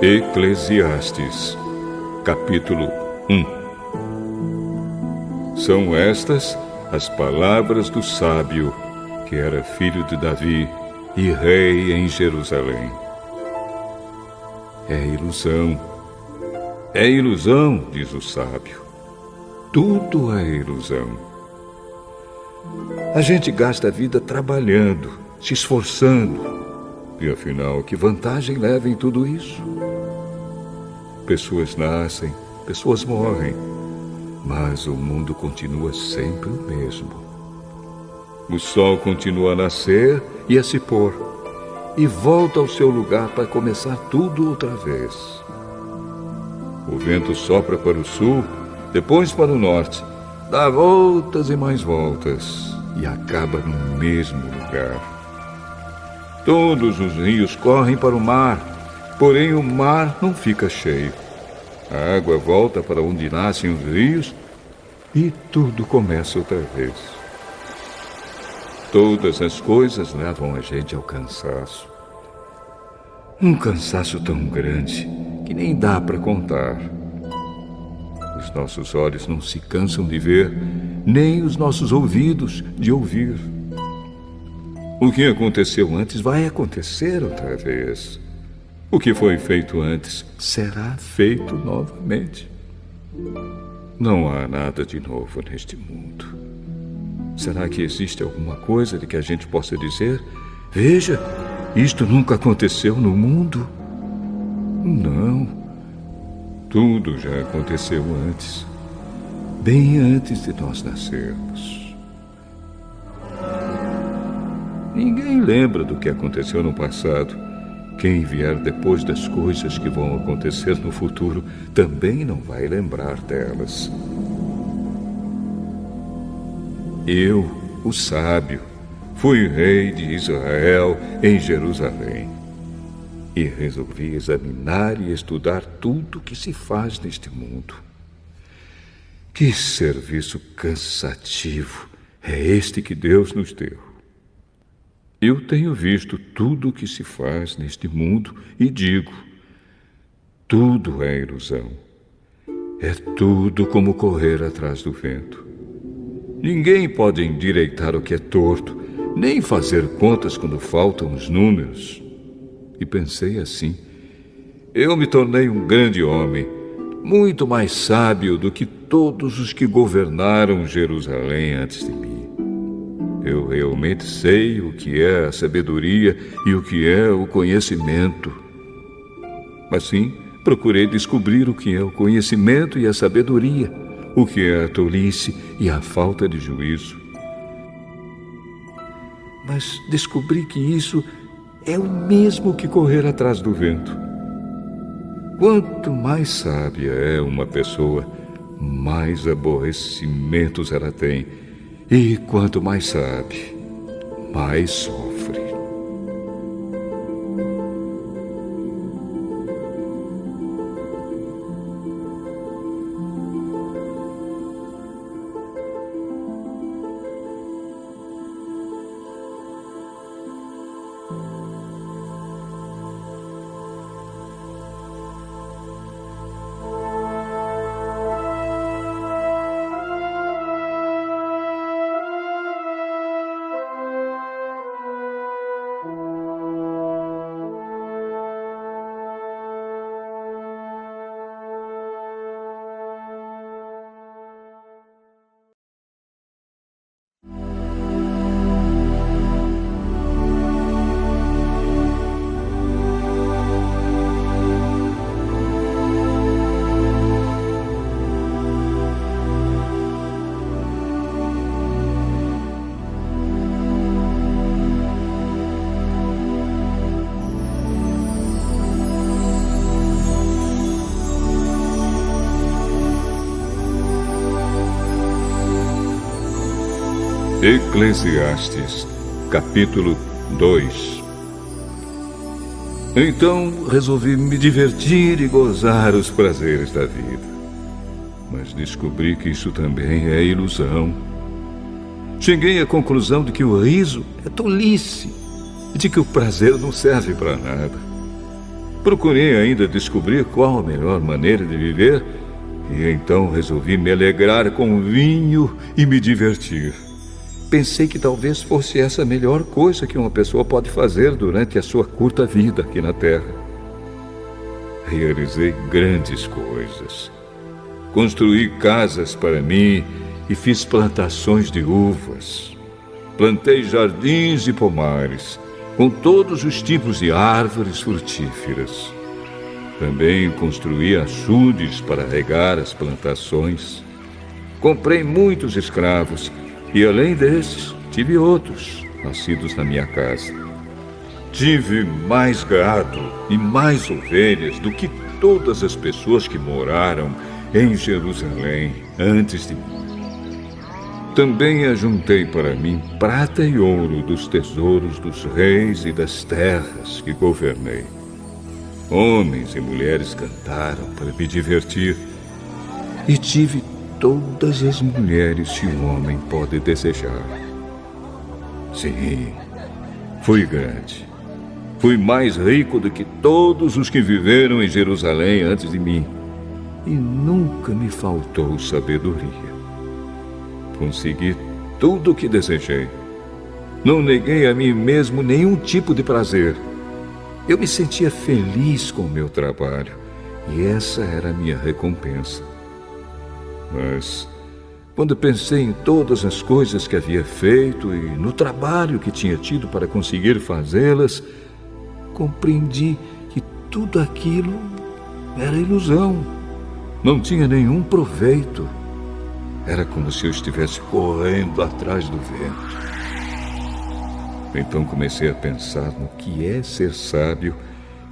Eclesiastes, capítulo 1. São estas as palavras do sábio, que era filho de Davi e rei em Jerusalém. É ilusão, diz o sábio. Tudo é ilusão. A gente gasta a vida trabalhando, se esforçando. E afinal, que vantagem leva em tudo isso? Pessoas nascem, pessoas morrem, mas o mundo continua sempre o mesmo. O sol continua a nascer e a se pôr, e volta ao seu lugar para começar tudo outra vez. O vento sopra para o sul, depois para o norte, dá voltas e mais voltas, e acaba no mesmo lugar. Todos os rios correm para o mar, porém o mar não fica cheio. A água volta para onde nascem os rios e tudo começa outra vez. Todas as coisas levam a gente ao cansaço. Um cansaço tão grande que nem dá para contar. Os nossos olhos não se cansam de ver, nem os nossos ouvidos de ouvir. O que aconteceu antes vai acontecer outra vez. O que foi feito antes será feito novamente. Não há nada de novo neste mundo. Será que existe alguma coisa de que a gente possa dizer: veja, isto nunca aconteceu no mundo? Não. Tudo já aconteceu antes, bem antes de nós nascermos. Ninguém lembra do que aconteceu no passado. Quem vier depois das coisas que vão acontecer no futuro também não vai lembrar delas. Eu, o sábio, fui rei de Israel em Jerusalém e resolvi examinar e estudar tudo que se faz neste mundo. Que serviço cansativo é este que Deus nos deu. Eu tenho visto tudo o que se faz neste mundo e digo: tudo é ilusão. É tudo como correr atrás do vento. Ninguém pode endireitar o que é torto, nem fazer contas quando faltam os números. E pensei assim: eu me tornei um grande homem, muito mais sábio do que todos os que governaram Jerusalém antes de mim. Eu realmente sei o que é a sabedoria e o que é o conhecimento. Assim, procurei descobrir o que é o conhecimento e a sabedoria, o que é a tolice e a falta de juízo. Mas descobri que isso é o mesmo que correr atrás do vento. Quanto mais sábia é uma pessoa, mais aborrecimentos ela tem. E quanto mais sabe, mais sofre. Eclesiastes, capítulo 2. Então resolvi me divertir e gozar os prazeres da vida. Mas descobri que isso também é ilusão. Cheguei à conclusão de que o riso é tolice e de que o prazer não serve para nada. Procurei ainda descobrir qual a melhor maneira de viver e então resolvi me alegrar com vinho e me divertir. Pensei que talvez fosse essa a melhor coisa que uma pessoa pode fazer durante a sua curta vida aqui na Terra. Realizei grandes coisas. Construí casas para mim e fiz plantações de uvas. Plantei jardins e pomares, com todos os tipos de árvores frutíferas. Também construí açudes para regar as plantações. Comprei muitos escravos e, além desses, tive outros, nascidos na minha casa. Tive mais gado e mais ovelhas do que todas as pessoas que moraram em Jerusalém antes de mim. Também ajuntei para mim prata e ouro dos tesouros dos reis e das terras que governei. Homens e mulheres cantaram para me divertir. E tive todas as mulheres que um homem pode desejar. Sim, fui grande. Fui mais rico do que todos os que viveram em Jerusalém antes de mim. E nunca me faltou sabedoria. Consegui tudo o que desejei. Não neguei a mim mesmo nenhum tipo de prazer. Eu me sentia feliz com o meu trabalho, e essa era a minha recompensa. Mas, quando pensei em todas as coisas que havia feito e no trabalho que tinha tido para conseguir fazê-las, compreendi que tudo aquilo era ilusão. Não tinha nenhum proveito. Era como se eu estivesse correndo atrás do vento. Então comecei a pensar no que é ser sábio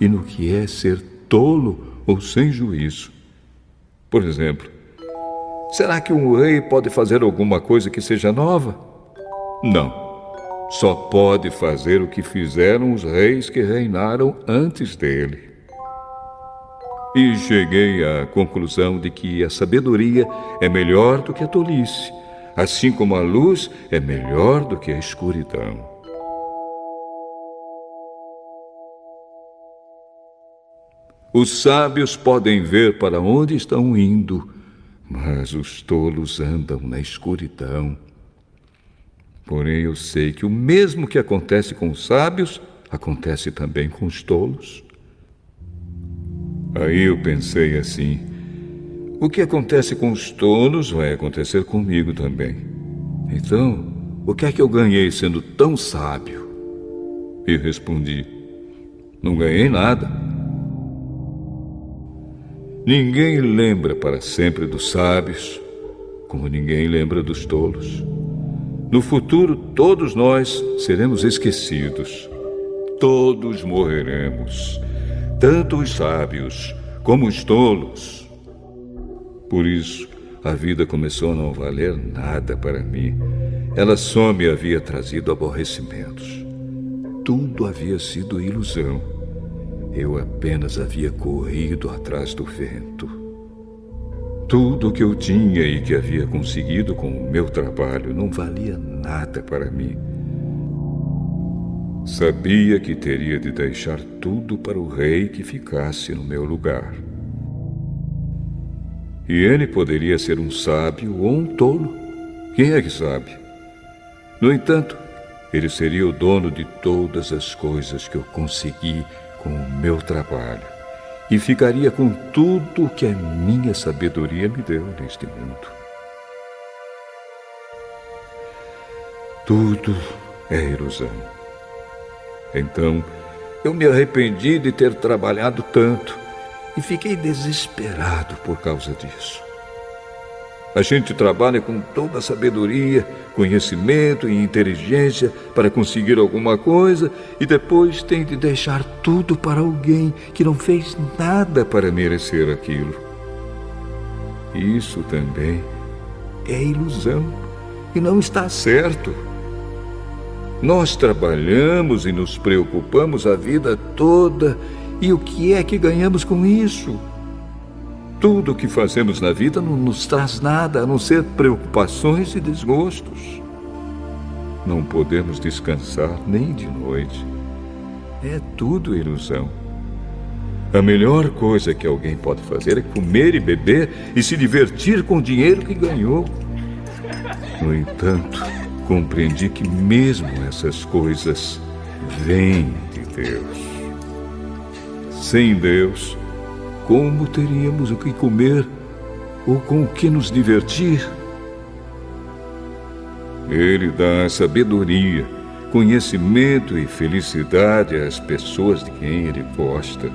e no que é ser tolo ou sem juízo. Por exemplo, será que um rei pode fazer alguma coisa que seja nova? Não. Só pode fazer o que fizeram os reis que reinaram antes dele. E cheguei à conclusão de que a sabedoria é melhor do que a tolice, assim como a luz é melhor do que a escuridão. Os sábios podem ver para onde estão indo, mas os tolos andam na escuridão. Porém, eu sei que o mesmo que acontece com os sábios, acontece também com os tolos. Aí eu pensei assim: o que acontece com os tolos vai acontecer comigo também. Então, o que é que eu ganhei sendo tão sábio? E respondi: não ganhei nada. Ninguém lembra para sempre dos sábios, como ninguém lembra dos tolos. No futuro, todos nós seremos esquecidos. Todos morreremos, tanto os sábios como os tolos. Por isso, a vida começou a não valer nada para mim. Ela só me havia trazido aborrecimentos. Tudo havia sido ilusão. Eu apenas havia corrido atrás do vento. Tudo o que eu tinha e que havia conseguido com o meu trabalho não valia nada para mim. Sabia que teria de deixar tudo para o rei que ficasse no meu lugar. E ele poderia ser um sábio ou um tolo. Quem é que sabe? No entanto, ele seria o dono de todas as coisas que eu consegui com o meu trabalho e ficaria com tudo o que a minha sabedoria me deu neste mundo. Tudo é ilusão. Então, eu me arrependi de ter trabalhado tanto e fiquei desesperado por causa disso. A gente trabalha com toda a sabedoria, conhecimento e inteligência para conseguir alguma coisa e depois tem de deixar tudo para alguém que não fez nada para merecer aquilo. Isso também é ilusão e não está certo. Nós trabalhamos e nos preocupamos a vida toda e o que é que ganhamos com isso? Tudo o que fazemos na vida não nos traz nada a não ser preocupações e desgostos. Não podemos descansar nem de noite. É tudo ilusão. A melhor coisa que alguém pode fazer é comer e beber e se divertir com o dinheiro que ganhou. No entanto, compreendi que mesmo essas coisas vêm de Deus. Sem Deus, como teríamos o que comer ou com o que nos divertir? Ele dá sabedoria, conhecimento e felicidade às pessoas de quem Ele gosta.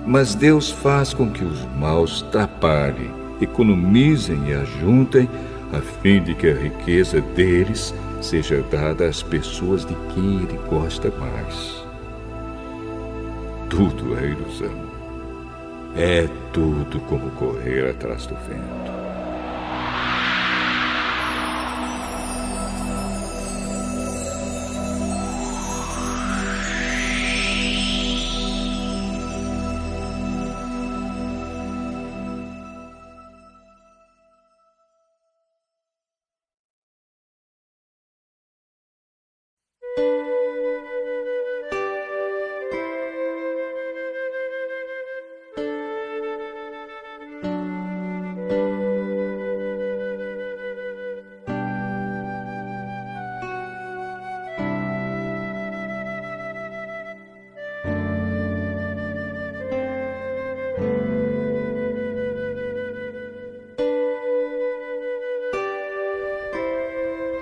Mas Deus faz com que os maus trabalhem, economizem e ajuntem, a fim de que a riqueza deles seja dada às pessoas de quem Ele gosta mais. Tudo é ilusão. É tudo como correr atrás do vento.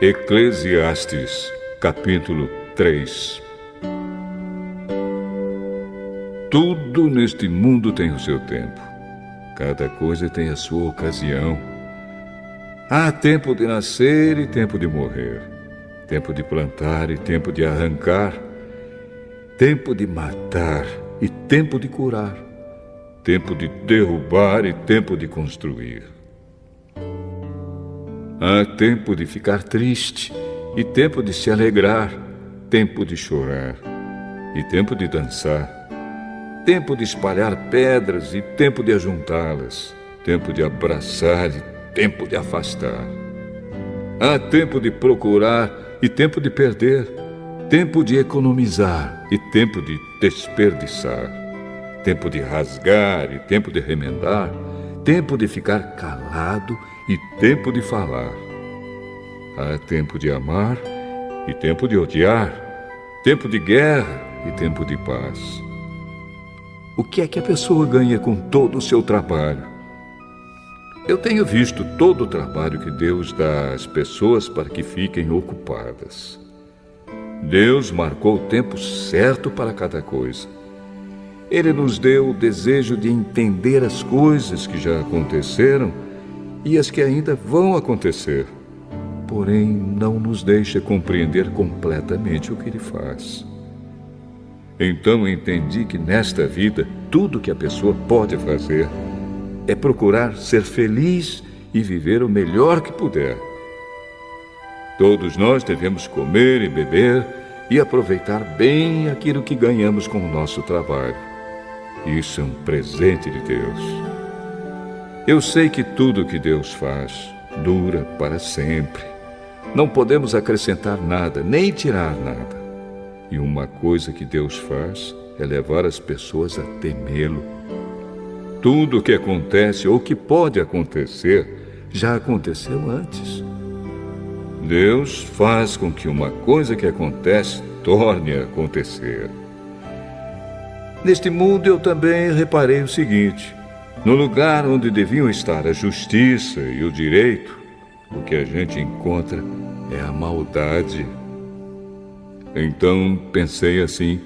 Eclesiastes, capítulo 3. Tudo neste mundo tem o seu tempo. Cada coisa tem a sua ocasião. Há tempo de nascer e tempo de morrer. Tempo de plantar e tempo de arrancar. Tempo de matar e tempo de curar. Tempo de derrubar e tempo de construir. Há tempo de ficar triste e tempo de se alegrar, tempo de chorar e tempo de dançar, tempo de espalhar pedras e tempo de ajuntá-las, tempo de abraçar e tempo de afastar. Há tempo de procurar e tempo de perder, tempo de economizar e tempo de desperdiçar, tempo de rasgar e tempo de remendar, tempo de ficar calado e tempo de falar. Há tempo de amar e tempo de odiar, tempo de guerra e tempo de paz. O que é que a pessoa ganha com todo o seu trabalho? Eu tenho visto todo o trabalho que Deus dá às pessoas para que fiquem ocupadas. Deus marcou o tempo certo para cada coisa. Ele nos deu o desejo de entender as coisas que já aconteceram e as que ainda vão acontecer. Porém, não nos deixa compreender completamente o que Ele faz. Então entendi que nesta vida, tudo que a pessoa pode fazer é procurar ser feliz e viver o melhor que puder. Todos nós devemos comer e beber e aproveitar bem aquilo que ganhamos com o nosso trabalho. Isso é um presente de Deus. Eu sei que tudo que Deus faz dura para sempre. Não podemos acrescentar nada, nem tirar nada. E uma coisa que Deus faz é levar as pessoas a temê-lo. Tudo o que acontece ou que pode acontecer já aconteceu antes. Deus faz com que uma coisa que acontece torne a acontecer. Neste mundo eu também reparei o seguinte: no lugar onde deviam estar a justiça e o direito, o que a gente encontra é a maldade. Então pensei assim: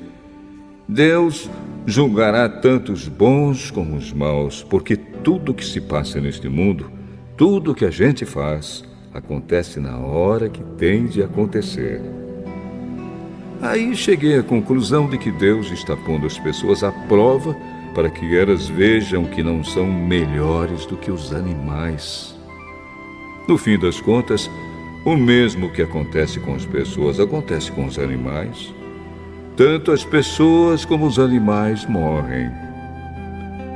Deus julgará tanto os bons como os maus, porque tudo que se passa neste mundo, tudo que a gente faz, acontece na hora que tem de acontecer. Aí cheguei à conclusão de que Deus está pondo as pessoas à prova para que elas vejam que não são melhores do que os animais. No fim das contas, o mesmo que acontece com as pessoas acontece com os animais. Tanto as pessoas como os animais morrem.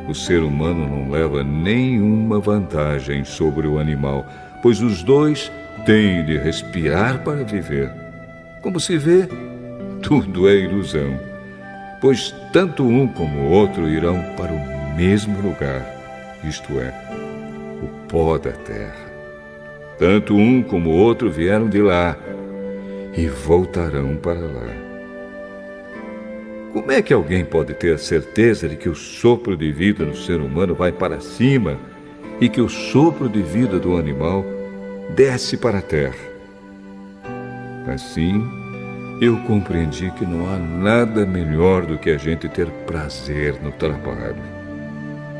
O ser humano não leva nenhuma vantagem sobre o animal, pois os dois têm de respirar para viver. Como se vê, tudo é ilusão. pois tanto um como o outro irão para o mesmo lugar, isto é, o pó da terra. Tanto um como o outro vieram de lá e voltarão para lá. Como é que alguém pode ter a certeza de que o sopro de vida do ser humano vai para cima e que o sopro de vida do animal desce para a terra? Assim, eu compreendi que não há nada melhor do que a gente ter prazer no trabalho.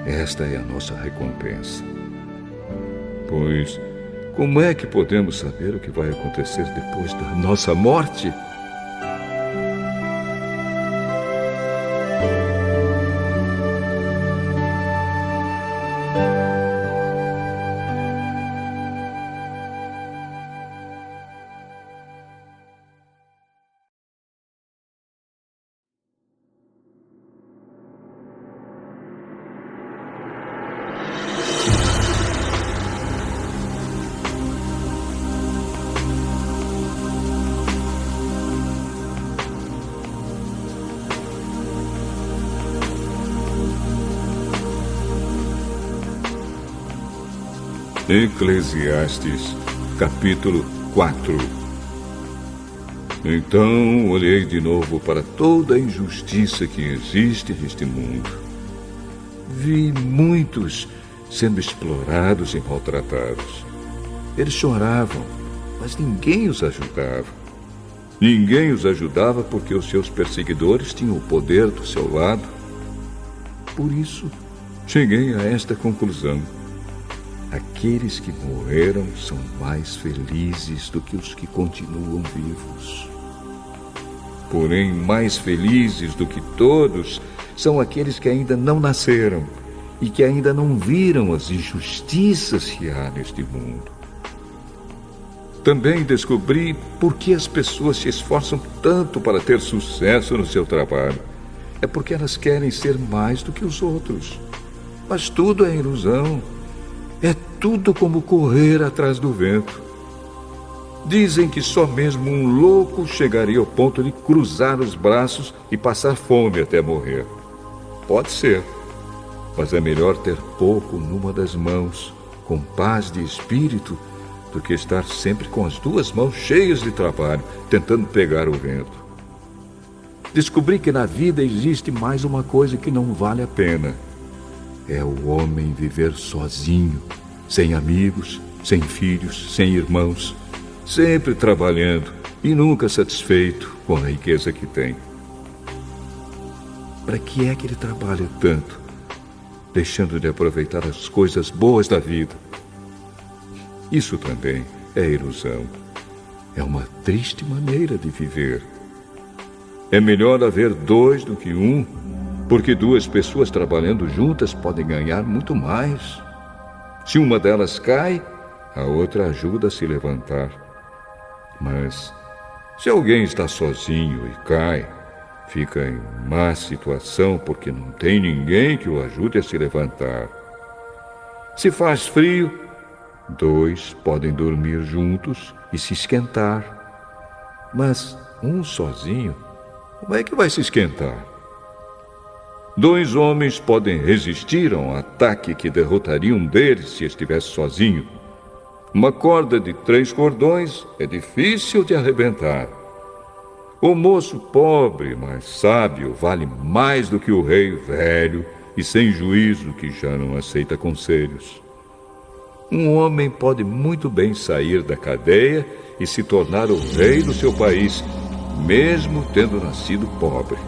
Esta é a nossa recompensa. Pois, como é que podemos saber o que vai acontecer depois da nossa morte? Eclesiastes, capítulo 4. Então olhei de novo para toda a injustiça que existe neste mundo. Vi muitos sendo explorados e maltratados. Eles choravam, mas ninguém os ajudava. Ninguém os ajudava porque os seus perseguidores tinham o poder do seu lado. Por isso, cheguei a esta conclusão. Aqueles que morreram são mais felizes do que os que continuam vivos. Porém, mais felizes do que todos são aqueles que ainda não nasceram e que ainda não viram as injustiças que há neste mundo. Também descobri por que as pessoas se esforçam tanto para ter sucesso no seu trabalho. É porque elas querem ser mais do que os outros. Mas tudo é ilusão. É tudo como correr atrás do vento. Dizem que só mesmo um louco chegaria ao ponto de cruzar os braços e passar fome até morrer. Pode ser, mas é melhor ter pouco numa das mãos, com paz de espírito, do que estar sempre com as duas mãos cheias de trabalho, tentando pegar o vento. Descobri que na vida existe mais uma coisa que não vale a pena. É o homem viver sozinho, sem amigos, sem filhos, sem irmãos, sempre trabalhando e nunca satisfeito com a riqueza que tem. Para que é que ele trabalha tanto, deixando de aproveitar as coisas boas da vida? Isso também é ilusão. É uma triste maneira de viver. É melhor haver dois do que um, porque duas pessoas trabalhando juntas podem ganhar muito mais. Se uma delas cai, a outra ajuda a se levantar. Mas, se alguém está sozinho e cai, fica em má situação porque não tem ninguém que o ajude a se levantar. Se faz frio, dois podem dormir juntos e se esquentar. Mas um sozinho, como é que vai se esquentar? Dois homens podem resistir a um ataque que derrotaria um deles se estivesse sozinho. Uma corda de 3 cordões é difícil de arrebentar. O moço pobre, mas sábio, vale mais do que o rei velho e sem juízo que já não aceita conselhos. Um homem pode muito bem sair da cadeia e se tornar o rei do seu país, mesmo tendo nascido pobre.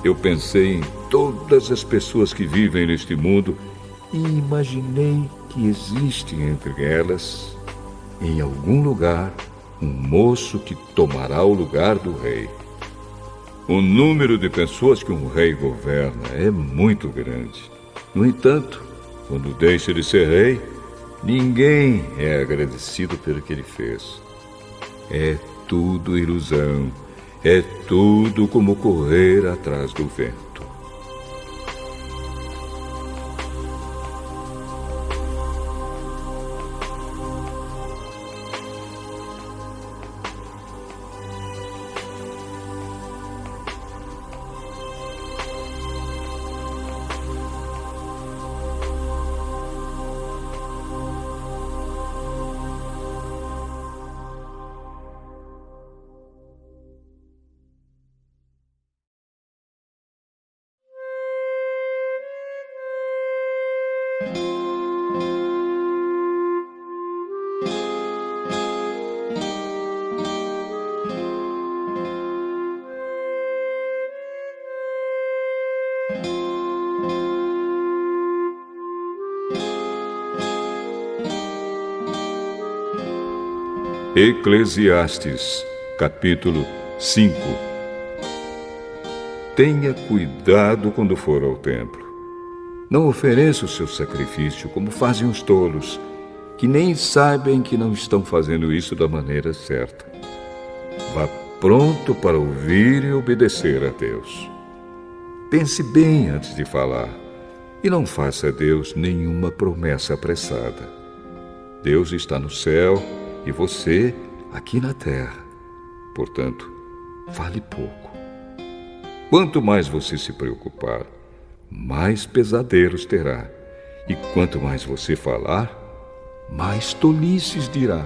Eu pensei em todas as pessoas que vivem neste mundo e imaginei que existe entre elas, em algum lugar, um moço que tomará o lugar do rei. O número de pessoas que um rei governa é muito grande. No entanto, quando deixa de ser rei, ninguém é agradecido pelo que ele fez. É tudo ilusão. É tudo como correr atrás do vento. Eclesiastes, capítulo 5. Tenha cuidado quando for ao templo. Não ofereça o seu sacrifício como fazem os tolos, que nem sabem que não estão fazendo isso da maneira certa. Vá pronto para ouvir e obedecer a Deus. Pense bem antes de falar e não faça a Deus nenhuma promessa apressada. Deus está no céu e você aqui na terra. Portanto, fale pouco. Quanto mais você se preocupar, mais pesadelos terá. E quanto mais você falar, mais tolices dirá.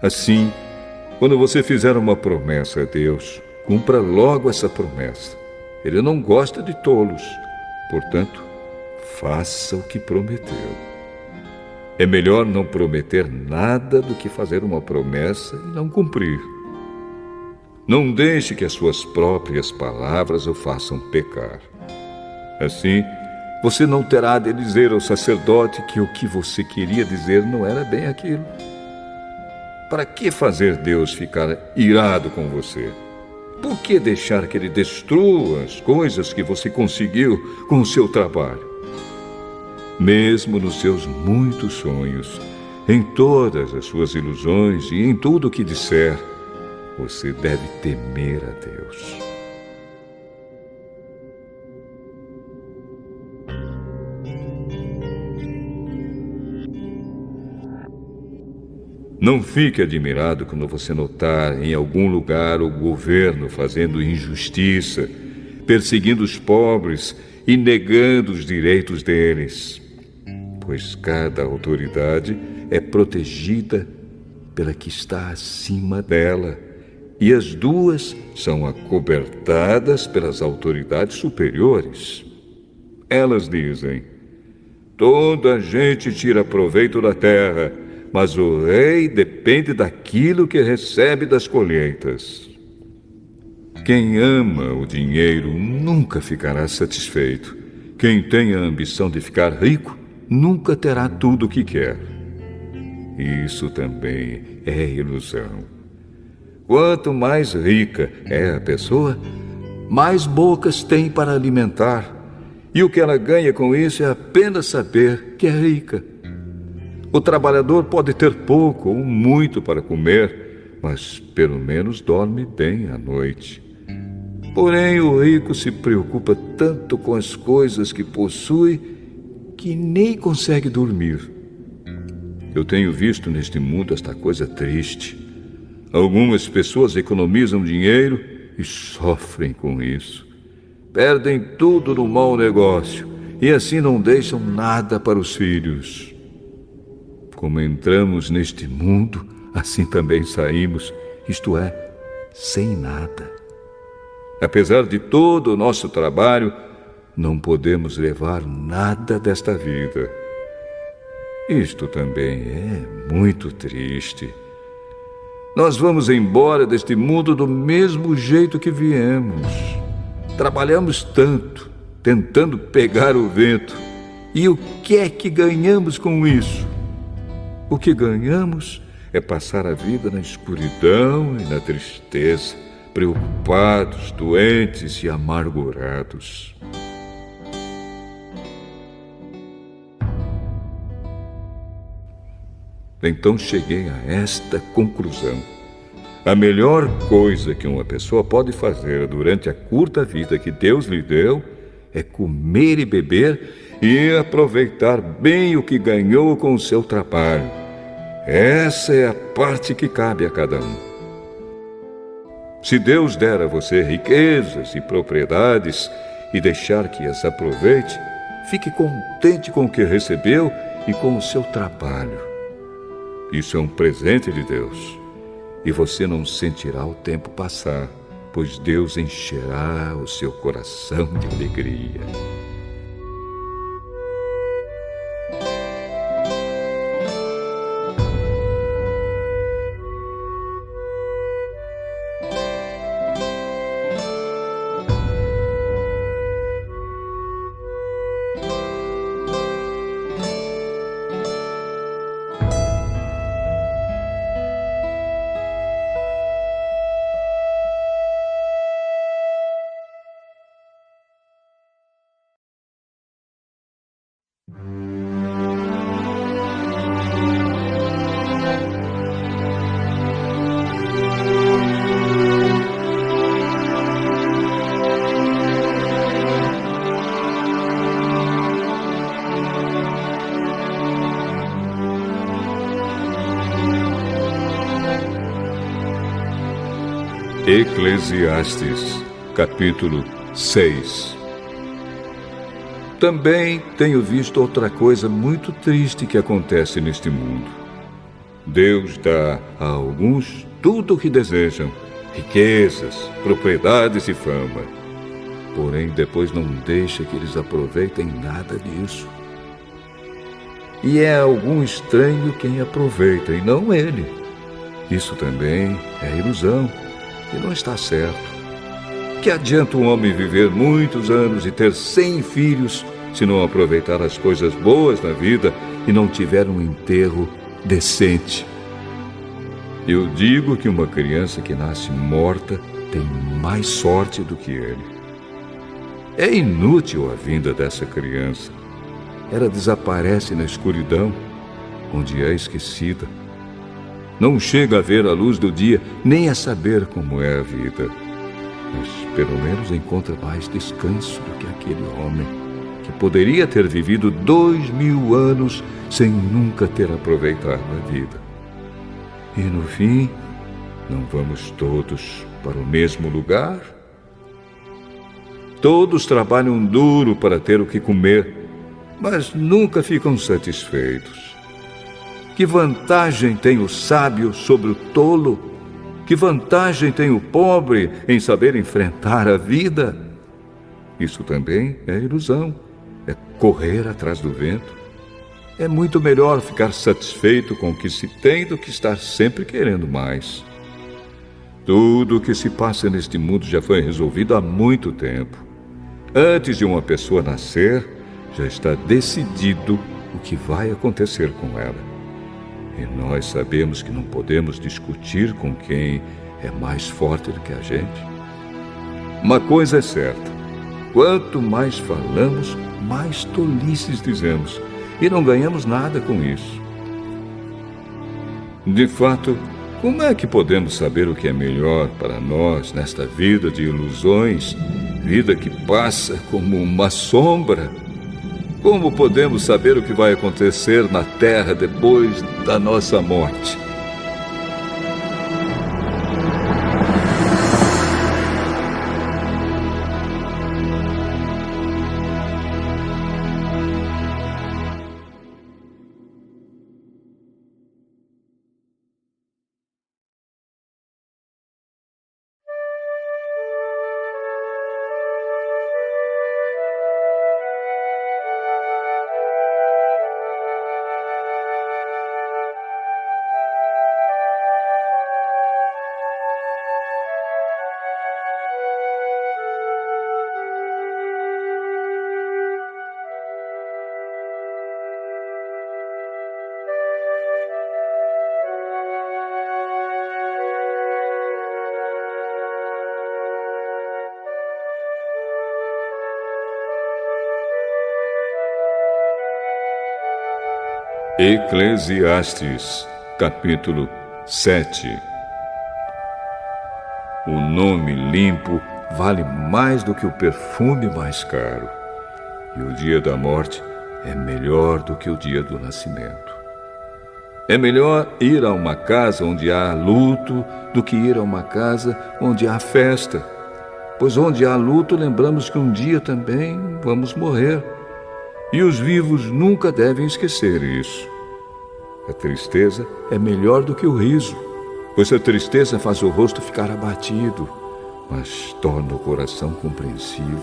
Assim, quando você fizer uma promessa a Deus, cumpra logo essa promessa. Ele não gosta de tolos. Portanto, faça o que prometeu. É melhor não prometer nada do que fazer uma promessa e não cumprir. Não deixe que as suas próprias palavras o façam pecar. Assim, você não terá de dizer ao sacerdote que o que você queria dizer não era bem aquilo. Para que fazer Deus ficar irado com você? Por que deixar que Ele destrua as coisas que você conseguiu com o seu trabalho? Mesmo nos seus muitos sonhos, em todas as suas ilusões e em tudo o que disser, você deve temer a Deus. Não fique admirado quando você notar em algum lugar o governo fazendo injustiça, perseguindo os pobres e negando os direitos deles. Pois cada autoridade é protegida pela que está acima dela, e as duas são acobertadas pelas autoridades superiores. Elas dizem: toda a gente tira proveito da terra, mas o rei depende daquilo que recebe das colheitas. Quem ama o dinheiro nunca ficará satisfeito. Quem tem a ambição de ficar rico nunca terá tudo o que quer. Isso também é ilusão. Quanto mais rica é a pessoa, mais bocas tem para alimentar. E o que ela ganha com isso é apenas saber que é rica. O trabalhador pode ter pouco ou muito para comer, mas pelo menos dorme bem à noite. Porém, o rico se preocupa tanto com as coisas que possui que nem consegue dormir. Eu tenho visto neste mundo esta coisa triste. Algumas pessoas economizam dinheiro e sofrem com isso. Perdem tudo no mau negócio e assim não deixam nada para os filhos. Como entramos neste mundo, assim também saímos, isto é, sem nada. Apesar de todo o nosso trabalho, não podemos levar nada desta vida. Isto também é muito triste. Nós vamos embora deste mundo do mesmo jeito que viemos. Trabalhamos tanto, tentando pegar o vento. E o que é que ganhamos com isso? O que ganhamos é passar a vida na escuridão e na tristeza, preocupados, doentes e amargurados. Então cheguei a esta conclusão. A melhor coisa que uma pessoa pode fazer durante a curta vida que Deus lhe deu é comer e beber e aproveitar bem o que ganhou com o seu trabalho. Essa é a parte que cabe a cada um. Se Deus der a você riquezas e propriedades e deixar que as aproveite, fique contente com o que recebeu e com o seu trabalho. Isso é um presente de Deus, e você não sentirá o tempo passar, pois Deus encherá o seu coração de alegria. Eclesiastes, capítulo 6. Também tenho visto outra coisa muito triste que acontece neste mundo. Deus dá a alguns tudo o que desejam, riquezas, propriedades e fama. Porém, depois não deixa que eles aproveitem nada disso. E é algum estranho quem aproveita, e não ele. Isso também é ilusão. E não está certo. Que adianta um homem viver muitos anos e ter 100 filhos se não aproveitar as coisas boas da vida e não tiver um enterro decente? Eu digo que uma criança que nasce morta tem mais sorte do que ele. É inútil a vinda dessa criança. Ela desaparece na escuridão, onde é esquecida. Não chega a ver a luz do dia, nem a saber como é a vida. Mas pelo menos encontra mais descanso do que aquele homem que poderia ter vivido 2000 anos sem nunca ter aproveitado a vida. E no fim, não vamos todos para o mesmo lugar? Todos trabalham duro para ter o que comer, mas nunca ficam satisfeitos. Que vantagem tem o sábio sobre o tolo? Que vantagem tem o pobre em saber enfrentar a vida? Isso também é ilusão, é correr atrás do vento. É muito melhor ficar satisfeito com o que se tem do que estar sempre querendo mais. Tudo o que se passa neste mundo já foi resolvido há muito tempo. Antes de uma pessoa nascer, já está decidido o que vai acontecer com ela. E nós sabemos que não podemos discutir com quem é mais forte do que a gente. Uma coisa é certa: quanto mais falamos, mais tolices dizemos, e não ganhamos nada com isso. De fato, como é que podemos saber o que é melhor para nós nesta vida de ilusões, vida que passa como uma sombra? Como podemos saber o que vai acontecer na terra depois da nossa morte? Eclesiastes, capítulo 7. O nome limpo vale mais do que o perfume mais caro, e o dia da morte é melhor do que o dia do nascimento. É melhor ir a uma casa onde há luto do que ir a uma casa onde há festa, pois onde há luto lembramos que um dia também vamos morrer. E os vivos nunca devem esquecer isso. A tristeza é melhor do que o riso, pois a tristeza faz o rosto ficar abatido, mas torna o coração compreensivo.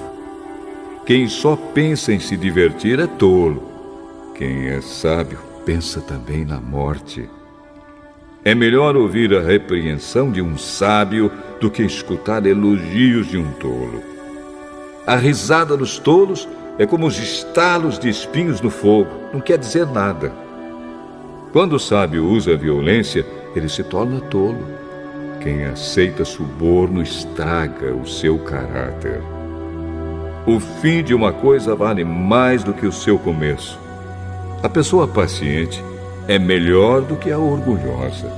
Quem só pensa em se divertir é tolo. Quem é sábio pensa também na morte. É melhor ouvir a repreensão de um sábio do que escutar elogios de um tolo. A risada dos tolos é como os estalos de espinhos no fogo, não quer dizer nada. Quando o sábio usa a violência, ele se torna tolo. Quem aceita suborno estraga o seu caráter. O fim de uma coisa vale mais do que o seu começo. A pessoa paciente é melhor do que a orgulhosa.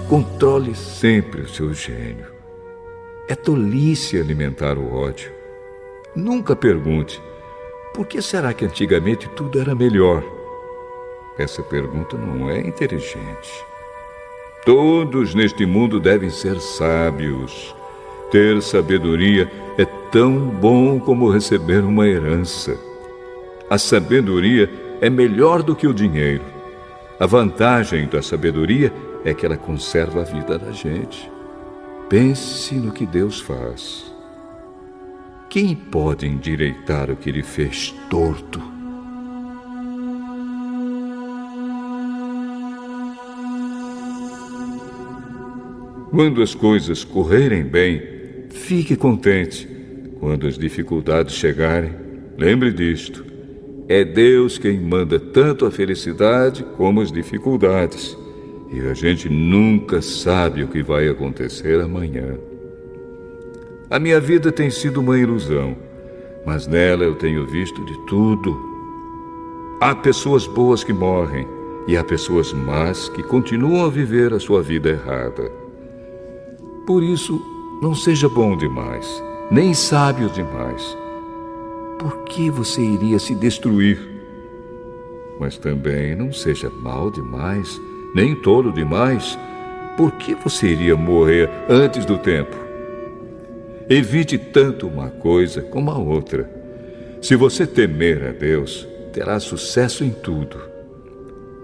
Controle sempre o seu gênio. É tolice alimentar o ódio. Nunca pergunte: por que será que antigamente tudo era melhor? Essa pergunta não é inteligente. Todos neste mundo devem ser sábios. Ter sabedoria é tão bom como receber uma herança. A sabedoria é melhor do que o dinheiro. A vantagem da sabedoria é que ela conserva a vida da gente. Pense no que Deus faz. Quem pode endireitar o que Ele fez torto? Quando as coisas correrem bem, fique contente. Quando as dificuldades chegarem, lembre disto. É Deus quem manda tanto a felicidade como as dificuldades. E a gente nunca sabe o que vai acontecer amanhã. A minha vida tem sido uma ilusão, mas nela eu tenho visto de tudo. Há pessoas boas que morrem e há pessoas más que continuam a viver a sua vida errada. Por isso, não seja bom demais, nem sábio demais. Por que você iria se destruir? Mas também não seja mau demais, nem tolo demais. Por que você iria morrer antes do tempo? Evite tanto uma coisa como a outra. Se você temer a Deus, terá sucesso em tudo.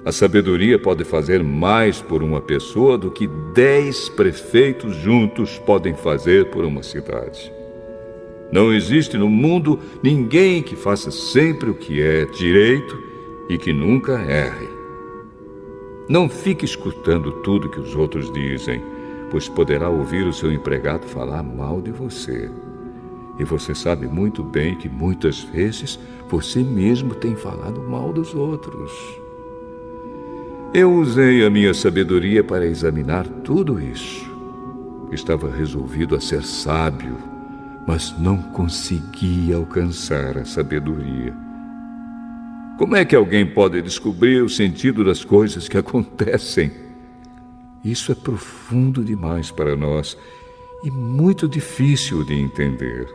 A sabedoria pode fazer mais por uma pessoa do que 10 prefeitos juntos podem fazer por uma cidade. Não existe no mundo ninguém que faça sempre o que é direito e que nunca erre. Não fique escutando tudo que os outros dizem, pois poderá ouvir o seu empregado falar mal de você. E você sabe muito bem que muitas vezes você mesmo tem falado mal dos outros. Eu usei a minha sabedoria para examinar tudo isso. Estava resolvido a ser sábio, mas não conseguia alcançar a sabedoria. Como é que alguém pode descobrir o sentido das coisas que acontecem? Isso é profundo demais para nós e muito difícil de entender.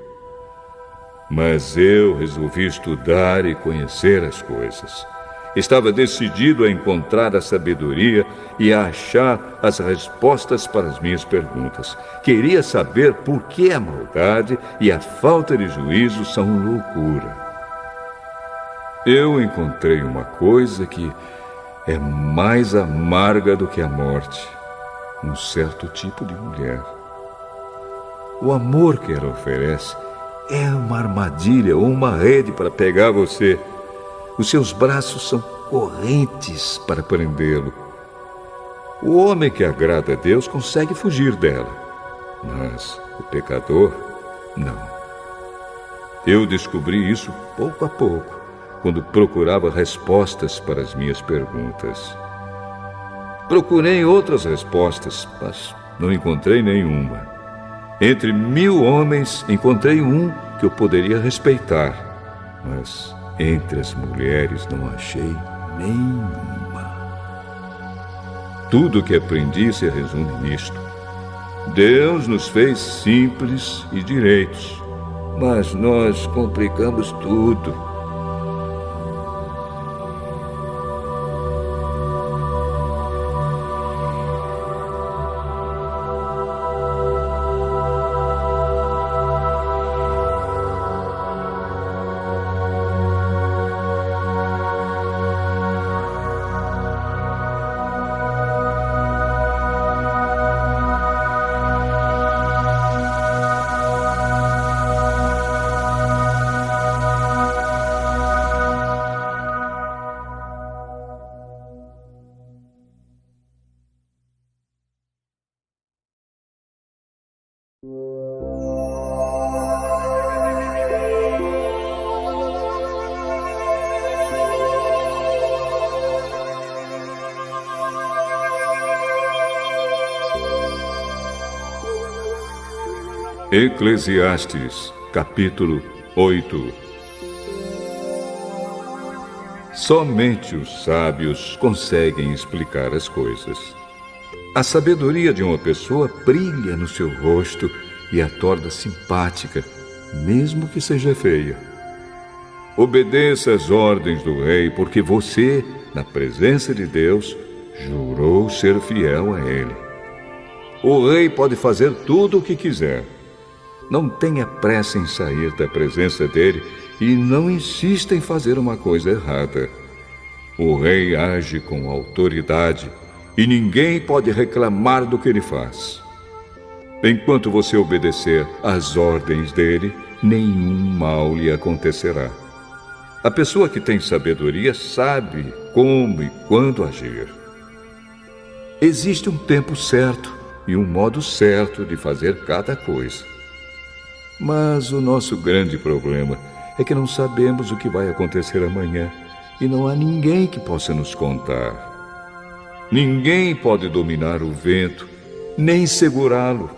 Mas eu resolvi estudar e conhecer as coisas. Estava decidido a encontrar a sabedoria e a achar as respostas para as minhas perguntas. Queria saber por que a maldade e a falta de juízo são loucura. Eu encontrei uma coisa que é mais amarga do que a morte: um certo tipo de mulher. O amor que ela oferece é uma armadilha ou uma rede para pegar você. Os seus braços são correntes para prendê-lo. O homem que agrada a Deus consegue fugir dela, mas o pecador, não. Eu descobri isso pouco a pouco, quando procurava respostas para as minhas perguntas. Procurei outras respostas, mas não encontrei nenhuma. Entre 1000 homens, encontrei um que eu poderia respeitar, mas entre as mulheres não achei nenhuma. Tudo o que aprendi se resume nisto. Deus nos fez simples e direitos, mas nós complicamos tudo. Eclesiastes, capítulo 8. Somente os sábios conseguem explicar as coisas. A sabedoria de uma pessoa brilha no seu rosto e a torna simpática, mesmo que seja feia. Obedeça às ordens do rei, porque você, na presença de Deus, jurou ser fiel a ele. O rei pode fazer tudo o que quiser. Não tenha pressa em sair da presença dele e não insista em fazer uma coisa errada. O rei age com autoridade e ninguém pode reclamar do que ele faz. Enquanto você obedecer às ordens dele, nenhum mal lhe acontecerá. A pessoa que tem sabedoria sabe como e quando agir. Existe um tempo certo e um modo certo de fazer cada coisa. Mas o nosso grande problema é que não sabemos o que vai acontecer amanhã e não há ninguém que possa nos contar. Ninguém pode dominar o vento, nem segurá-lo.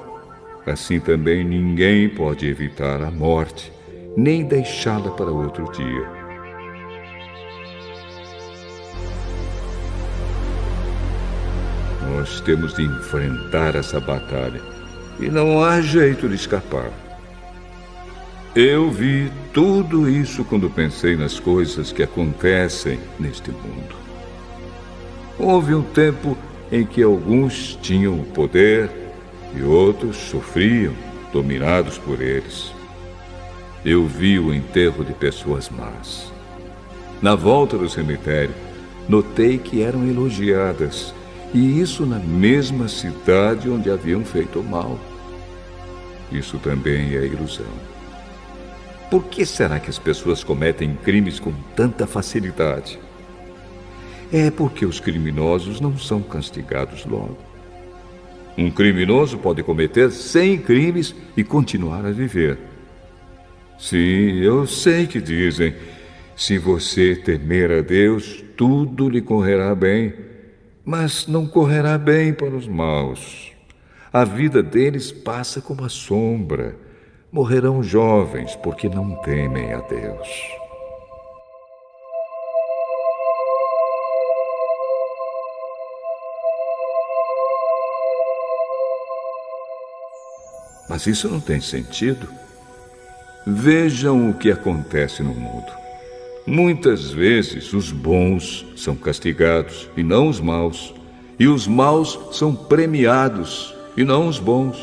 Assim também ninguém pode evitar a morte, nem deixá-la para outro dia. Nós temos de enfrentar essa batalha e não há jeito de escapar. Eu vi tudo isso quando pensei nas coisas que acontecem neste mundo. Houve um tempo em que alguns tinham o poder e outros sofriam, dominados por eles. Eu vi o enterro de pessoas más. Na volta do cemitério, notei que eram elogiadas, e isso na mesma cidade onde haviam feito o mal. Isso também é ilusão. Por que será que as pessoas cometem crimes com tanta facilidade? É porque os criminosos não são castigados logo. Um criminoso pode cometer 100 crimes e continuar a viver. Sim, eu sei que dizem, se você temer a Deus, tudo lhe correrá bem, mas não correrá bem para os maus. A vida deles passa como a sombra. Morrerão jovens porque não temem a Deus. Mas isso não tem sentido. Vejam o que acontece no mundo. Muitas vezes os bons são castigados e não os maus, e os maus são premiados e não os bons.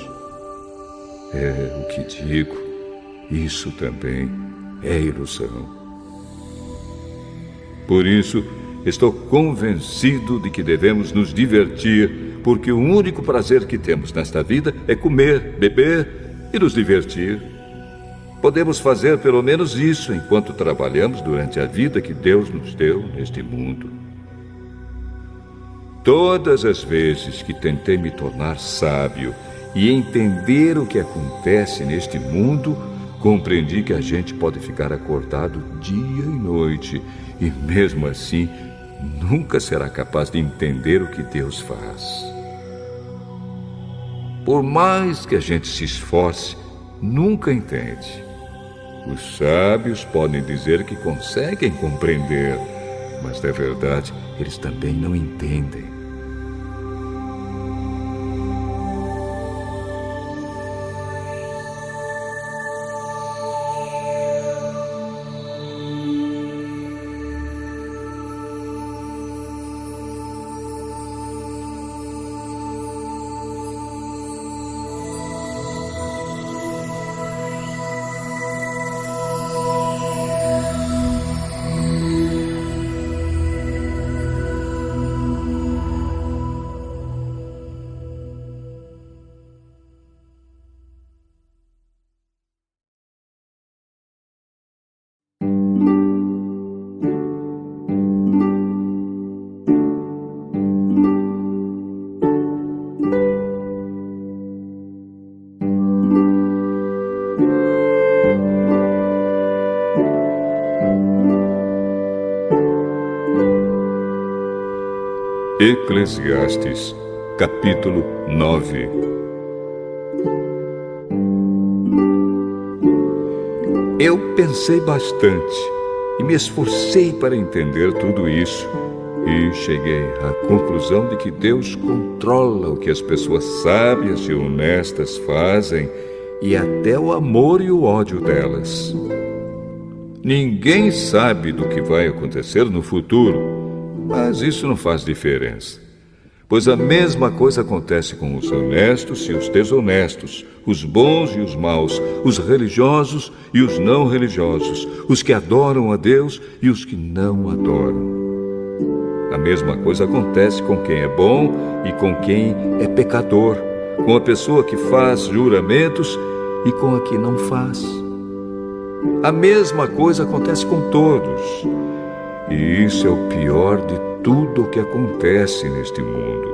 É o que digo, isso também é ilusão. Por isso, estou convencido de que devemos nos divertir, porque o único prazer que temos nesta vida é comer, beber e nos divertir. Podemos fazer pelo menos isso enquanto trabalhamos durante a vida que Deus nos deu neste mundo. Todas as vezes que tentei me tornar sábio e entender o que acontece neste mundo, compreendi que a gente pode ficar acordado dia e noite e, mesmo assim, nunca será capaz de entender o que Deus faz. Por mais que a gente se esforce, nunca entende. Os sábios podem dizer que conseguem compreender, mas, na verdade, eles também não entendem. Eclesiastes, capítulo 9. Eu pensei bastante e me esforcei para entender tudo isso e cheguei à conclusão de que Deus controla o que as pessoas sábias e honestas fazem e até o amor e o ódio delas. Ninguém sabe do que vai acontecer no futuro, mas isso não faz diferença. Pois a mesma coisa acontece com os honestos e os desonestos, os bons e os maus, os religiosos e os não religiosos, os que adoram a Deus e os que não adoram. A mesma coisa acontece com quem é bom e com quem é pecador, com a pessoa que faz juramentos e com a que não faz. A mesma coisa acontece com todos. E isso é o pior de tudo o que acontece neste mundo.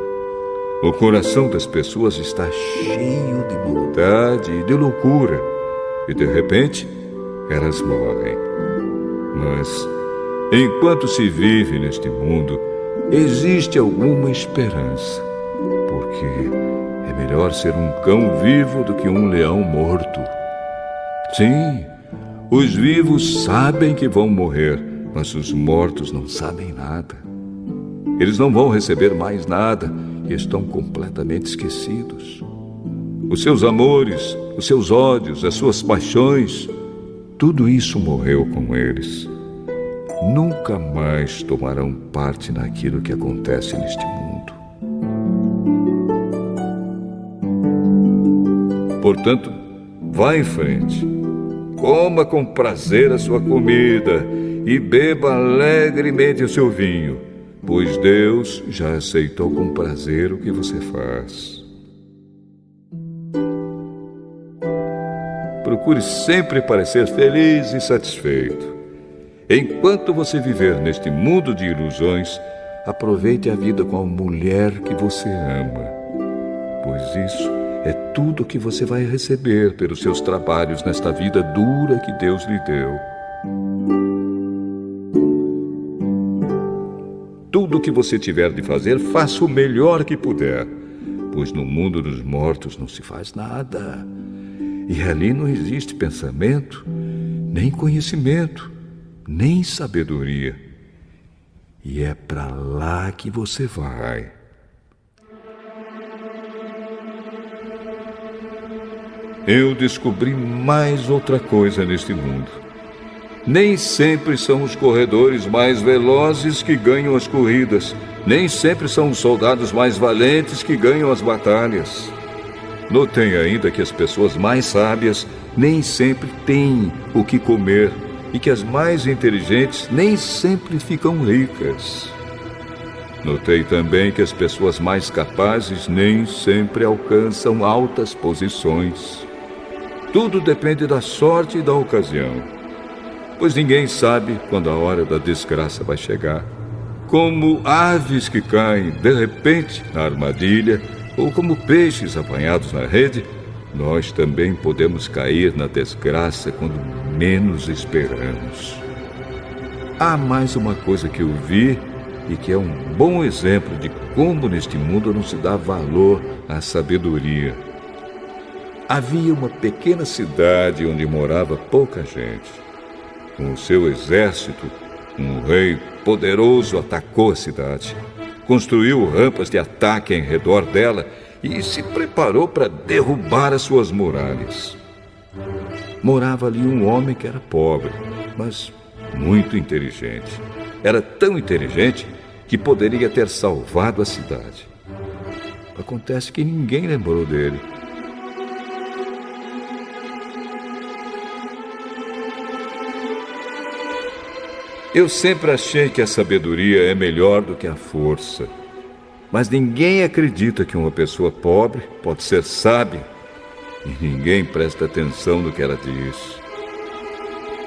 O coração das pessoas está cheio de maldade e de loucura, e de repente elas morrem. Mas, enquanto se vive neste mundo, existe alguma esperança, porque é melhor ser um cão vivo do que um leão morto. Sim, os vivos sabem que vão morrer, mas os mortos não sabem nada. Eles não vão receber mais nada e estão completamente esquecidos. Os seus amores, os seus ódios, as suas paixões, tudo isso morreu com eles. Nunca mais tomarão parte naquilo que acontece neste mundo. Portanto, vá em frente. Coma com prazer a sua comida e beba alegremente o seu vinho, pois Deus já aceitou com prazer o que você faz. Procure sempre parecer feliz e satisfeito. Enquanto você viver neste mundo de ilusões, aproveite a vida com a mulher que você ama, pois isso é tudo que você vai receber pelos seus trabalhos nesta vida dura que Deus lhe deu. Tudo o que você tiver de fazer, faça o melhor que puder, pois no mundo dos mortos não se faz nada. E ali não existe pensamento, nem conhecimento, nem sabedoria. E é para lá que você vai. Eu descobri mais outra coisa neste mundo. Nem sempre são os corredores mais velozes que ganham as corridas. Nem sempre são os soldados mais valentes que ganham as batalhas. Notei ainda que as pessoas mais sábias nem sempre têm o que comer e que as mais inteligentes nem sempre ficam ricas. Notei também que as pessoas mais capazes nem sempre alcançam altas posições. Tudo depende da sorte e da ocasião, pois ninguém sabe quando a hora da desgraça vai chegar. Como aves que caem de repente na armadilha, ou como peixes apanhados na rede, nós também podemos cair na desgraça quando menos esperamos. Há mais uma coisa que eu vi e que é um bom exemplo de como neste mundo não se dá valor à sabedoria. Havia uma pequena cidade onde morava pouca gente. Com o seu exército, um rei poderoso atacou a cidade. Construiu rampas de ataque em redor dela e se preparou para derrubar as suas muralhas. Morava ali um homem que era pobre, mas muito inteligente. Era tão inteligente que poderia ter salvado a cidade. Acontece que ninguém lembrou dele. Eu sempre achei que a sabedoria é melhor do que a força. Mas ninguém acredita que uma pessoa pobre pode ser sábia. E ninguém presta atenção no que ela diz.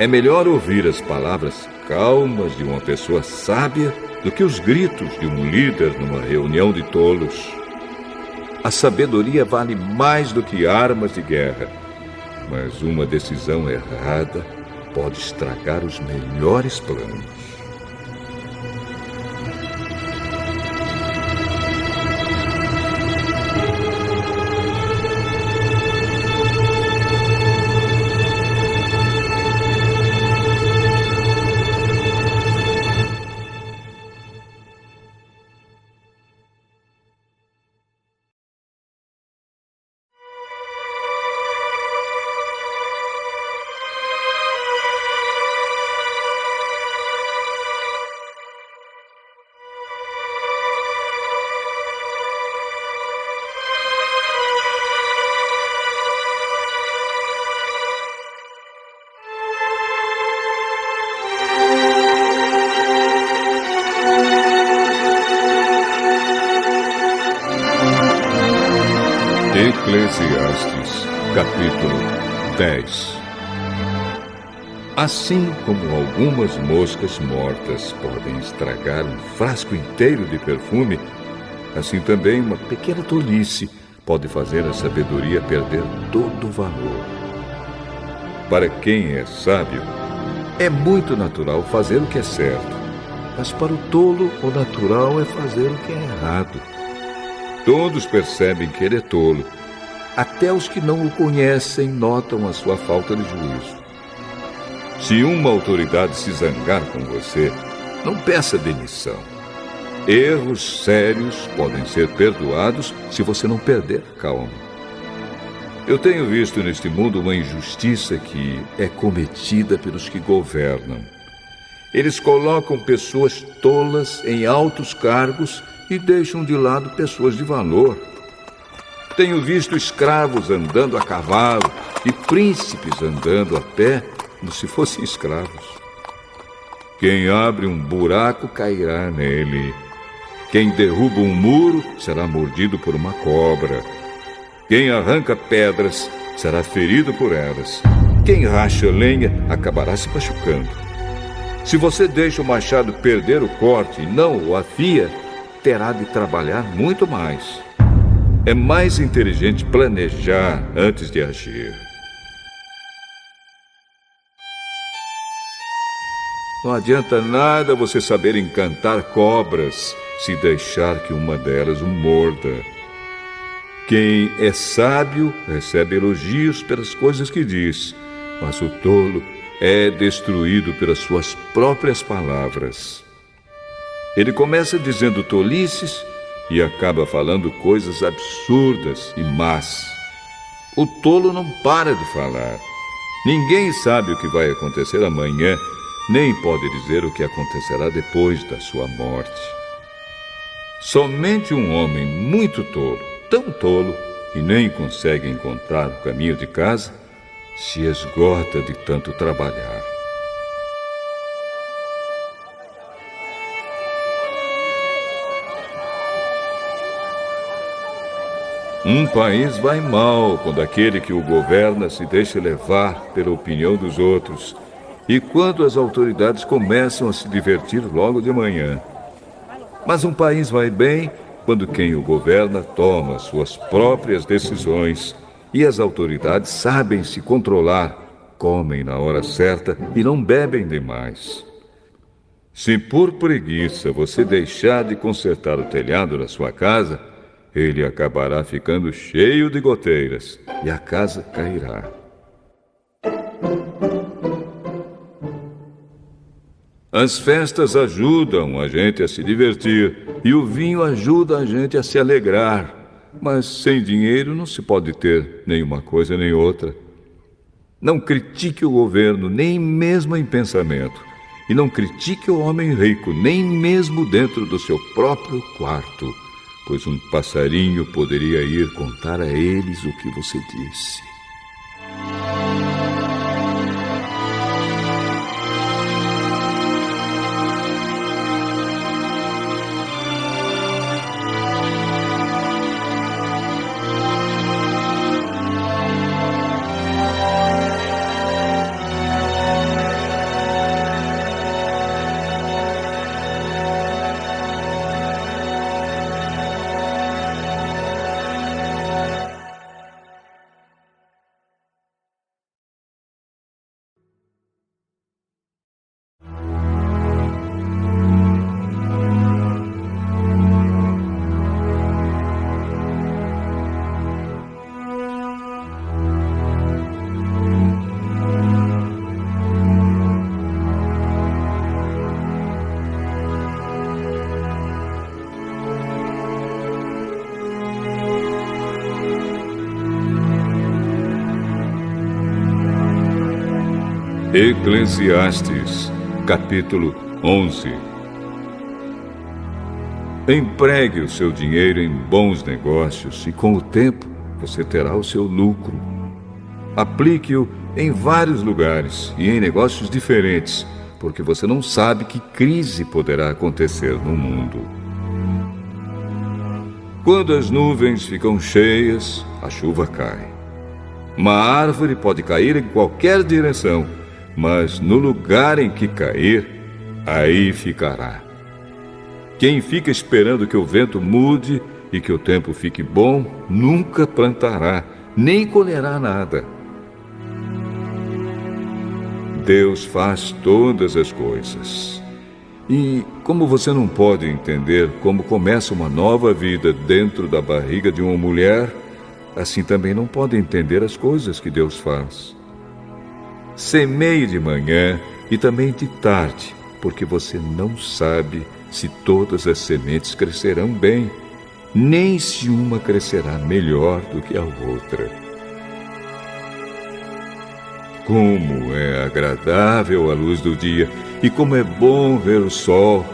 É melhor ouvir as palavras calmas de uma pessoa sábia do que os gritos de um líder numa reunião de tolos. A sabedoria vale mais do que armas de guerra. Mas uma decisão errada pode estragar os melhores planos. Eclesiastes, capítulo 10. Assim como algumas moscas mortas podem estragar um frasco inteiro de perfume, assim também uma pequena tolice pode fazer a sabedoria perder todo o valor. Para quem é sábio, é muito natural fazer o que é certo, mas para o tolo, o natural é fazer o que é errado. Todos percebem que ele é tolo. Até os que não o conhecem notam a sua falta de juízo. Se uma autoridade se zangar com você, não peça demissão. Erros sérios podem ser perdoados se você não perder a calma. Eu tenho visto neste mundo uma injustiça que é cometida pelos que governam. Eles colocam pessoas tolas em altos cargos e deixam de lado pessoas de valor. Tenho visto escravos andando a cavalo e príncipes andando a pé como se fossem escravos. Quem abre um buraco cairá nele. Quem derruba um muro será mordido por uma cobra. Quem arranca pedras será ferido por elas. Quem racha lenha acabará se machucando. Se você deixa o machado perder o corte e não o afia, terá de trabalhar muito mais. É mais inteligente planejar antes de agir. Não adianta nada você saber encantar cobras se deixar que uma delas o morda. Quem é sábio recebe elogios pelas coisas que diz, mas o tolo é destruído pelas suas próprias palavras. Ele começa dizendo tolices e acaba falando coisas absurdas e más. O tolo não para de falar. Ninguém sabe o que vai acontecer amanhã, nem pode dizer o que acontecerá depois da sua morte. Somente um homem muito tolo, tão tolo que nem consegue encontrar o caminho de casa, se esgota de tanto trabalhar. Um país vai mal quando aquele que o governa se deixa levar pela opinião dos outros e quando as autoridades começam a se divertir logo de manhã. Mas um país vai bem quando quem o governa toma suas próprias decisões e as autoridades sabem se controlar, comem na hora certa e não bebem demais. Se por preguiça você deixar de consertar o telhado da sua casa, ele acabará ficando cheio de goteiras e a casa cairá. As festas ajudam a gente a se divertir e o vinho ajuda a gente a se alegrar. Mas sem dinheiro não se pode ter nenhuma coisa nem outra. Não critique o governo, nem mesmo em pensamento. E não critique o homem rico, nem mesmo dentro do seu próprio quarto. Pois um passarinho poderia ir contar a eles o que você disse. Eclesiastes, capítulo 11. Empregue o seu dinheiro em bons negócios e com o tempo você terá o seu lucro. Aplique-o em vários lugares e em negócios diferentes, porque você não sabe que crise poderá acontecer no mundo. Quando as nuvens ficam cheias, a chuva cai. Uma árvore pode cair em qualquer direção, mas no lugar em que cair, aí ficará. Quem fica esperando que o vento mude e que o tempo fique bom, nunca plantará, nem colherá nada. Deus faz todas as coisas. E como você não pode entender como começa uma nova vida dentro da barriga de uma mulher, assim também não pode entender as coisas que Deus faz. Semeie de manhã e também de tarde, porque você não sabe se todas as sementes crescerão bem, nem se uma crescerá melhor do que a outra. Como é agradável a luz do dia e como é bom ver o sol.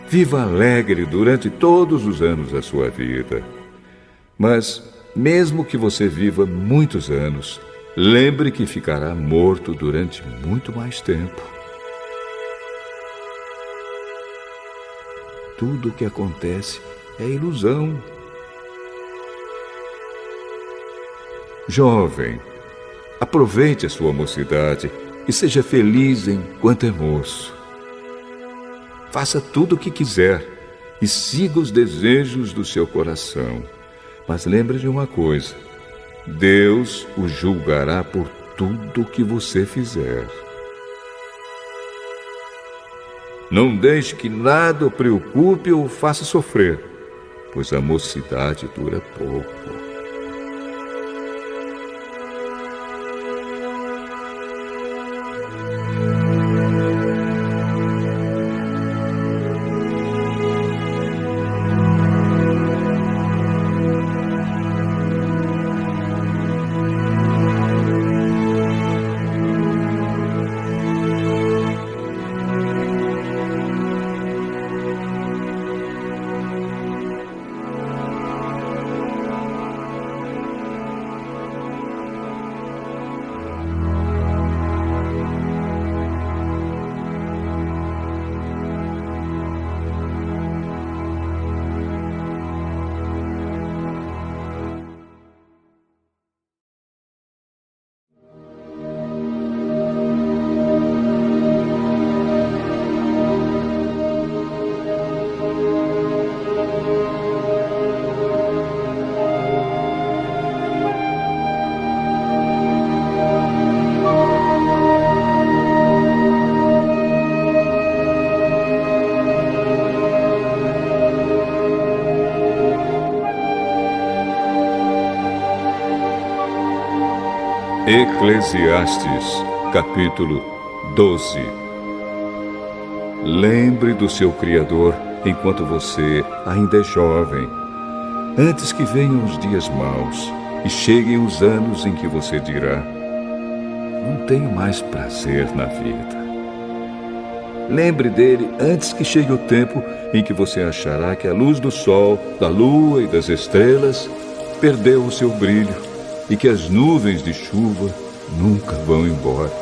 Viva alegre durante todos os anos da sua vida. Mas, mesmo que você viva muitos anos, lembre que ficará morto durante muito mais tempo. Tudo o que acontece é ilusão. Jovem, aproveite a sua mocidade e seja feliz enquanto é moço. Faça tudo o que quiser e siga os desejos do seu coração. Mas lembre de uma coisa: Deus o julgará por tudo o que você fizer. Não deixe que nada o preocupe ou o faça sofrer, pois a mocidade dura pouco. Eclesiastes, capítulo 12. Lembre do seu Criador enquanto você ainda é jovem, antes que venham os dias maus e cheguem os anos em que você dirá: não tenho mais prazer na vida. Lembre dele antes que chegue o tempo em que você achará que a luz do sol, da lua e das estrelas perdeu o seu brilho e que as nuvens de chuva nunca vão embora.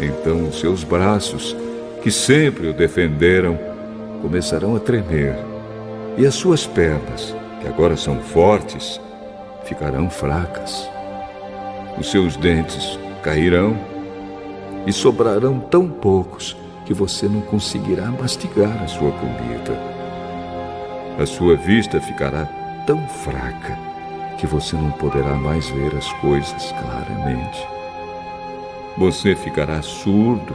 Então os seus braços, que sempre o defenderam, começarão a tremer, e as suas pernas, que agora são fortes, ficarão fracas. Os seus dentes cairão e sobrarão tão poucos que você não conseguirá mastigar a sua comida. A sua vista ficará tão fraca que você não poderá mais ver as coisas claramente. Você ficará surdo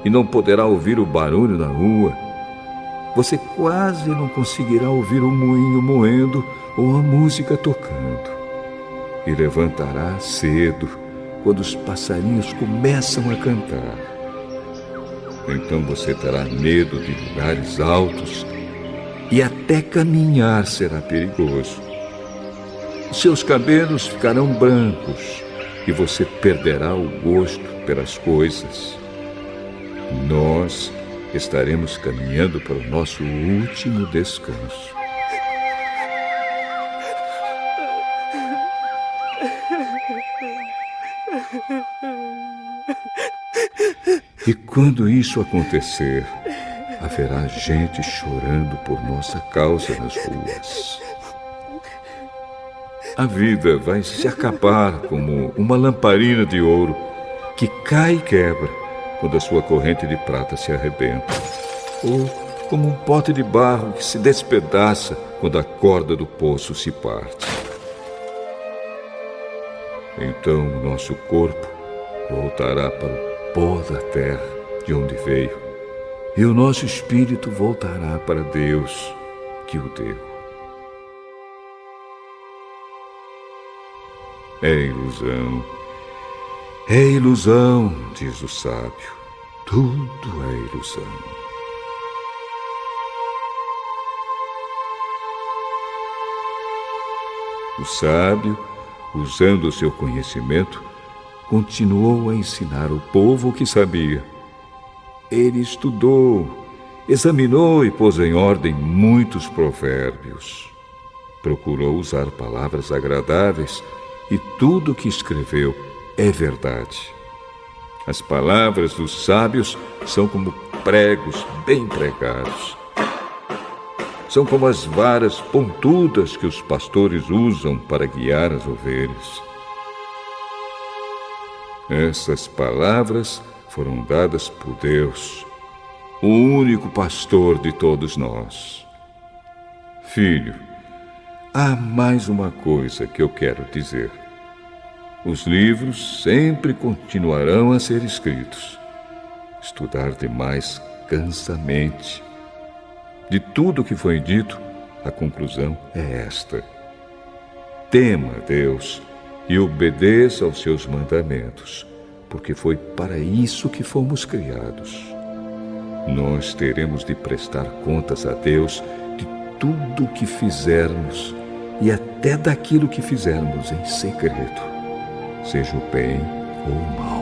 e não poderá ouvir o barulho na rua. Você quase não conseguirá ouvir o moinho moendo ou a música tocando. E levantará cedo quando os passarinhos começam a cantar. Então você terá medo de lugares altos e até caminhar será perigoso. Seus cabelos ficarão brancos e você perderá o gosto pelas coisas. Nós estaremos caminhando para o nosso último descanso. E quando isso acontecer, haverá gente chorando por nossa causa nas ruas. A vida vai se acabar como uma lamparina de ouro que cai e quebra quando a sua corrente de prata se arrebenta. Ou como um pote de barro que se despedaça quando a corda do poço se parte. Então o nosso corpo voltará para o pó da terra de onde veio, e o nosso espírito voltará para Deus que o deu. É ilusão, diz o sábio. Tudo é ilusão. O sábio, usando o seu conhecimento, continuou a ensinar o povo o que sabia. Ele estudou, examinou e pôs em ordem muitos provérbios. Procurou usar palavras agradáveis e tudo o que escreveu é verdade. As palavras dos sábios são como pregos bem pregados. São como as varas pontudas que os pastores usam para guiar as ovelhas. Essas palavras foram dadas por Deus, o único pastor de todos nós. Filho, há mais uma coisa que eu quero dizer. Os livros sempre continuarão a ser escritos. Estudar demais cansa a mente. De tudo o que foi dito, a conclusão é esta: tema a Deus e obedeça aos seus mandamentos, porque foi para isso que fomos criados. Nós teremos de prestar contas a Deus de tudo o que fizermos e até daquilo que fizermos em segredo, seja o bem ou o mal.